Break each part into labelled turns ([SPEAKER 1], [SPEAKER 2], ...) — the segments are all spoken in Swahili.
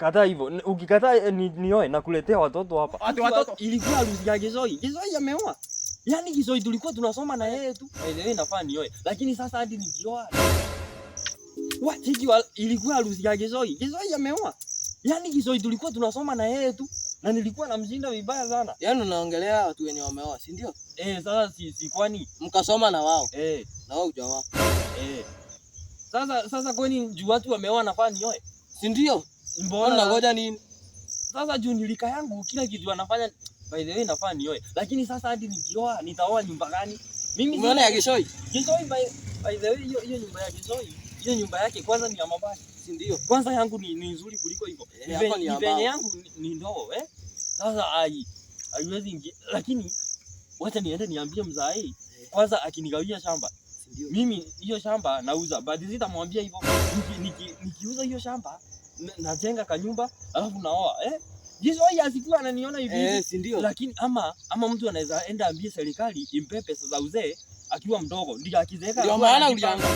[SPEAKER 1] kataa hivyo. Ukikataa nioe na kuletea watoto hapa.
[SPEAKER 2] Ati watoto.
[SPEAKER 1] Ilikuwa harusi ya Gizoi. Gizoi ameoa. Yaani Gizoi tulikuwa tunasoma na yeye tu. Wewe nafaa nioe. Lakini sasa hadi nikioa. Ilikuwa harusi ya Gizoi. Gizoi ameoa. Yaani Gizoi tulikuwa tunasoma na yeye tu. Na nilikuwa namshinda vibaya sana.
[SPEAKER 3] Yaani unaongelea watu wenye wameoa, si ndio?
[SPEAKER 1] Sasa si kwani
[SPEAKER 3] mkasoma na wao. Na wao hujaoa.
[SPEAKER 1] Sasa kwani juu watu wameoa nafaa nioe?
[SPEAKER 3] Si ndio?
[SPEAKER 1] Mbona
[SPEAKER 3] unangoja nini?
[SPEAKER 1] Sasa juu nilika yangu kila kitu anafanya, by the way nafaa nioe. Lakini sasa hadi nikioa nitaoa nyumba gani? Mimi
[SPEAKER 3] umeona ya Gizoi?
[SPEAKER 1] Gizoi by the way hiyo nyumba ya Gizoi, hiyo nyumba yake kwanza ni ya mabati,
[SPEAKER 3] si ndio?
[SPEAKER 1] Kwanza yangu ni nzuri kuliko hivyo. Venye yangu ni ndoo Sasa haiwezi lakini wacha niende niambie mzai kwanza akinigawia shamba. Mimi hiyo shamba nauza, but sitamwambia hivyo. Nikiuza hiyo shamba najenga kanyumba alafu naoa. Gizoi asikuwa ananiona hivi.
[SPEAKER 3] Si ndio?
[SPEAKER 1] Lakini ama mtu anaweza enda ambie serikali impe pesa za uzee akiwa mdogo ndio akizeeka.
[SPEAKER 3] Ndio maana ulianza.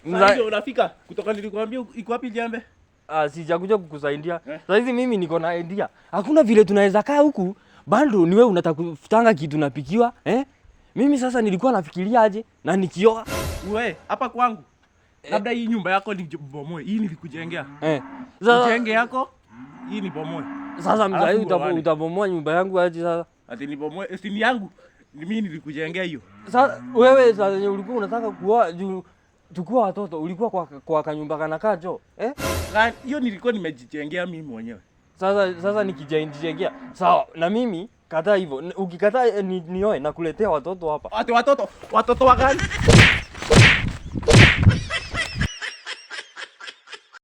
[SPEAKER 1] Mzai
[SPEAKER 2] unafika kutoka nilikwambia iko wapi jembe?
[SPEAKER 1] Sijakuja kukusaidia. Sasa hivi mimi niko na idea. Hakuna vile tunaweza kaa huku bado ni wewe unataka kutanga kitu napikiwa. Mimi sasa nilikuwa nafikiria aje na nikioa.
[SPEAKER 2] Wewe hapa kwangu. Labda hii nyumba yako ni bomoe. Hii nilikujengea. Jenge yako hii ni bomoe.
[SPEAKER 1] Sasa mzai utabomoa nyumba yangu aje sasa?
[SPEAKER 2] Ati ni bomoe, si ni yangu. Mimi nilikujengea hiyo.
[SPEAKER 1] Sasa wewe sasa ulikuwa unataka kuoa juu tukua watoto, ulikuwa kwa kanyumba kanakaa jo.
[SPEAKER 2] Hiyo nilikuwa nimejijengea mimi mwenyewe.
[SPEAKER 1] Sasa nikijijengea. Sawa, na mimi kataa hivyo. Ukikataa nioe na kuletea watoto hapa.
[SPEAKER 2] Ati watoto wa gani?